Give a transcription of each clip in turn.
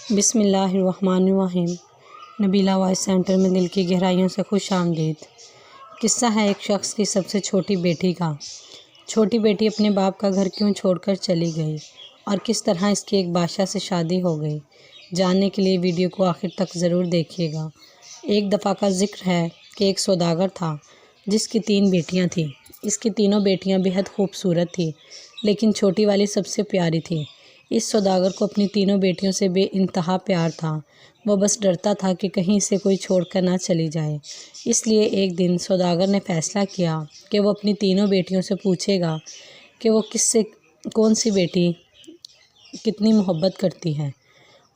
بسم اللہ الرحمن الرحیم۔ نبیلہ وائس سینٹر میں دل کی گہرائیوں سے خوش آمدید۔ قصہ ہے ایک شخص کی سب سے چھوٹی بیٹی کا۔ چھوٹی بیٹی اپنے باپ کا گھر کیوں چھوڑ کر چلی گئی اور کس طرح اس کی ایک بادشاہ سے شادی ہو گئی، جاننے کے لیے ویڈیو کو آخر تک ضرور دیکھیے گا۔ ایک دفعہ کا ذکر ہے کہ ایک سوداگر تھا جس کی 3 بیٹیاں تھیں۔ اس کی تینوں بیٹیاں بہت خوبصورت تھیں، لیکن چھوٹی والی سب سے پیاری تھی۔ اس سوداگر کو اپنی تینوں بیٹیوں سے بے انتہا پیار تھا۔ وہ بس ڈرتا تھا کہ کہیں اسے کوئی چھوڑ کر نہ چلی جائے۔ اس لیے ایک دن سوداگر نے فیصلہ کیا کہ وہ اپنی تینوں بیٹیوں سے پوچھے گا کہ وہ کس سے کون سی بیٹی کتنی محبت کرتی ہے۔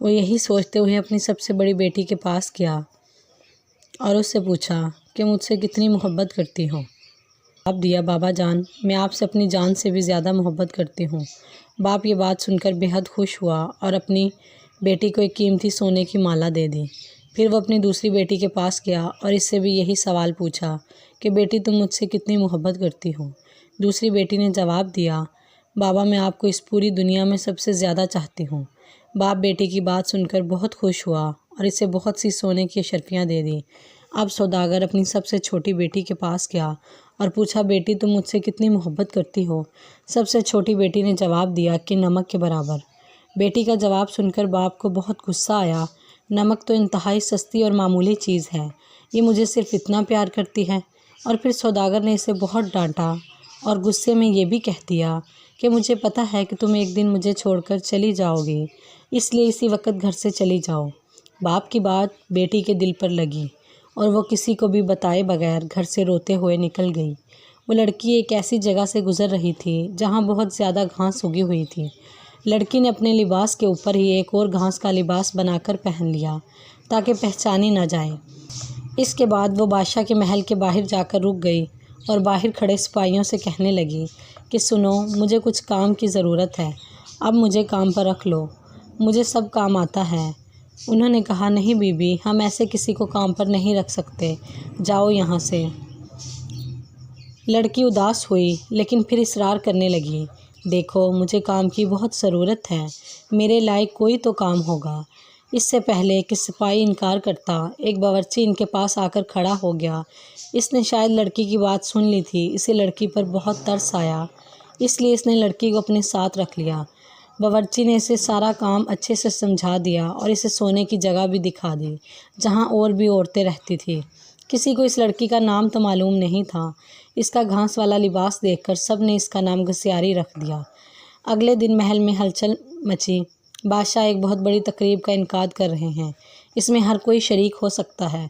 وہ یہی سوچتے ہوئے اپنی سب سے بڑی بیٹی کے پاس گیا اور اس سے پوچھا کہ مجھ سے کتنی محبت کرتی ہو۔ جواب دیا، بابا جان، میں آپ سے اپنی جان سے بھی زیادہ محبت کرتی ہوں۔ باپ یہ بات سن کر بہت خوش ہوا اور اپنی بیٹی کو ایک قیمتی سونے کی مالا دے دی۔ پھر وہ اپنی دوسری بیٹی کے پاس گیا اور اس سے بھی یہی سوال پوچھا کہ بیٹی تم مجھ سے کتنی محبت کرتی ہو۔ دوسری بیٹی نے جواب دیا، بابا میں آپ کو اس پوری دنیا میں سب سے زیادہ چاہتی ہوں۔ باپ بیٹی کی بات سن کر بہت خوش ہوا اور اسے بہت سی سونے کی اشرفیاں دے دی۔ اب سوداگر اپنی سب سے چھوٹی بیٹی کے پاس گیا اور پوچھا، بیٹی تم مجھ سے کتنی محبت کرتی ہو؟ سب سے چھوٹی بیٹی نے جواب دیا کہ نمک کے برابر۔ بیٹی کا جواب سن کر باپ کو بہت غصہ آیا۔ نمک تو انتہائی سستی اور معمولی چیز ہے، یہ مجھے صرف اتنا پیار کرتی ہے؟ اور پھر سوداگر نے اسے بہت ڈانٹا اور غصے میں یہ بھی کہہ دیا کہ مجھے پتہ ہے کہ تم ایک دن مجھے چھوڑ کر چلی جاؤ گی، اس لیے اسی وقت گھر سے چلی جاؤ۔ باپ کی بات بیٹی کے دل پر لگی اور وہ کسی کو بھی بتائے بغیر گھر سے روتے ہوئے نکل گئی۔ وہ لڑکی ایک ایسی جگہ سے گزر رہی تھی جہاں بہت زیادہ گھاس اگی ہوئی تھی۔ لڑکی نے اپنے لباس کے اوپر ہی ایک اور گھاس کا لباس بنا کر پہن لیا تاکہ پہچانی نہ جائے۔ اس کے بعد وہ بادشاہ کے محل کے باہر جا کر رک گئی اور باہر کھڑے سپاہیوں سے کہنے لگی کہ سنو، مجھے کچھ کام کی ضرورت ہے، اب مجھے کام پر رکھ لو، مجھے سب کام آتا ہے۔ انہوں نے کہا، نہیں بی بی، ہم ایسے کسی کو کام پر نہیں رکھ سکتے، جاؤ یہاں سے۔ لڑکی اداس ہوئی لیکن پھر اصرار کرنے لگی، دیکھو مجھے کام کی بہت ضرورت ہے، میرے لائق کوئی تو کام ہوگا۔ اس سے پہلے کہ سپاہی انکار کرتا، ایک باورچی ان کے پاس آ کر کھڑا ہو گیا۔ اس نے شاید لڑکی کی بات سن لی تھی، اسے لڑکی پر بہت ترس آیا، اس لیے اس نے لڑکی کو اپنے ساتھ رکھ لیا۔ باورچی نے اسے سارا کام اچھے سے سمجھا دیا اور اسے سونے کی جگہ بھی دکھا دی جہاں اور بھی عورتیں رہتی تھیں۔ کسی کو اس لڑکی کا نام تو معلوم نہیں تھا۔ اس کا گھاس والا لباس دیکھ کر سب نے اس کا نام گھسیاری رکھ دیا۔ اگلے دن محل میں ہلچل مچی۔ بادشاہ ایک بہت بڑی تقریب کا انعقاد کر رہے ہیں، اس میں ہر کوئی شریک ہو سکتا ہے۔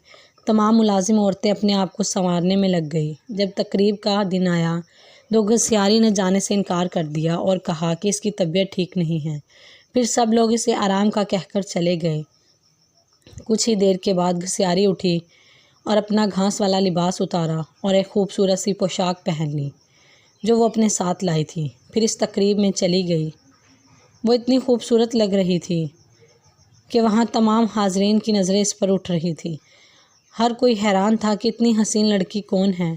تمام ملازم عورتیں اپنے آپ کو سنوارنے میں لگ گئی۔ جب تقریب کا دن آیا تو گھسیاری نے جانے سے انکار کر دیا اور کہا کہ اس کی طبیعت ٹھیک نہیں ہے۔ پھر سب لوگ اسے آرام کا کہہ کر چلے گئے۔ کچھ ہی دیر کے بعد گھسیاری اٹھی اور اپنا گھاس والا لباس اتارا اور ایک خوبصورت سی پوشاک پہن لی جو وہ اپنے ساتھ لائی تھی۔ پھر اس تقریب میں چلی گئی۔ وہ اتنی خوبصورت لگ رہی تھی کہ وہاں تمام حاضرین کی نظریں اس پر اٹھ رہی تھی۔ ہر کوئی حیران تھا کہ اتنی حسین لڑکی کون ہے۔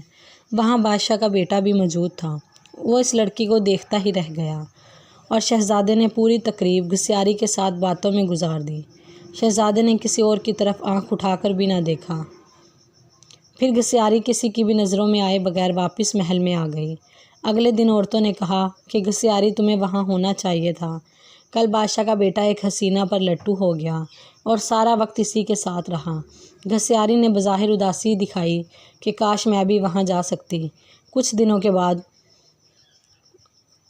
وہاں بادشاہ کا بیٹا بھی موجود تھا۔ وہ اس لڑکی کو دیکھتا ہی رہ گیا اور شہزادے نے پوری تقریب گھسیاری کے ساتھ باتوں میں گزار دی۔ شہزادے نے کسی اور کی طرف آنکھ اٹھا کر بھی نہ دیکھا۔ پھر گھسیاری کسی کی بھی نظروں میں آئے بغیر واپس محل میں آ گئی۔ اگلے دن عورتوں نے کہا کہ گھسیاری تمہیں وہاں ہونا چاہیے تھا۔ کل بادشاہ کا بیٹا ایک حسینہ پر لٹو ہو گیا اور سارا وقت اسی کے ساتھ رہا۔ گھسیاری نے بظاہر اداسی دکھائی کہ کاش میں بھی وہاں جا سکتی۔ کچھ دنوں کے بعد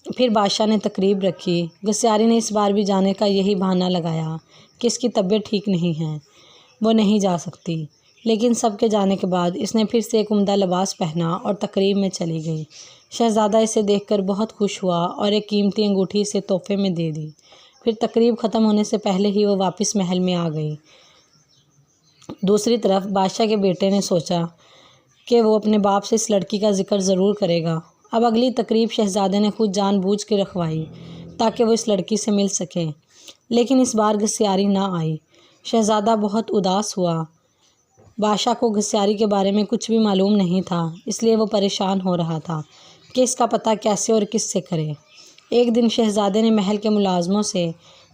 پھر بادشاہ نے تقریب رکھی۔ گھسیاری نے اس بار بھی جانے کا یہی بہانہ لگایا کہ اس کی طبیعت ٹھیک نہیں ہے، وہ نہیں جا سکتی۔ لیکن سب کے جانے کے بعد اس نے پھر سے ایک عمدہ لباس پہنا اور تقریب میں چلی گئی۔ شہزادہ اسے دیکھ کر بہت خوش ہوا اور ایک قیمتی انگوٹھی اسے تحفے میں دے دی۔ پھر تقریب ختم ہونے سے پہلے ہی وہ واپس محل میں آ گئی۔ دوسری طرف بادشاہ کے بیٹے نے سوچا کہ وہ اپنے باپ سے اس لڑکی کا ذکر ضرور کرے گا۔ اب اگلی تقریب شہزادے نے خود جان بوجھ کے رکھوائی تاکہ وہ اس لڑکی سے مل سکے، لیکن اس بار گھسیاری نہ آئی۔ شہزادہ بہت اداس ہوا۔ بادشاہ کو گھسیاری کے بارے میں کچھ بھی معلوم نہیں تھا، اس لیے وہ پریشان ہو رہا تھا کہ اس کا پتہ کیسے اور کس سے کرے۔ ایک دن شہزادے نے محل کے ملازموں سے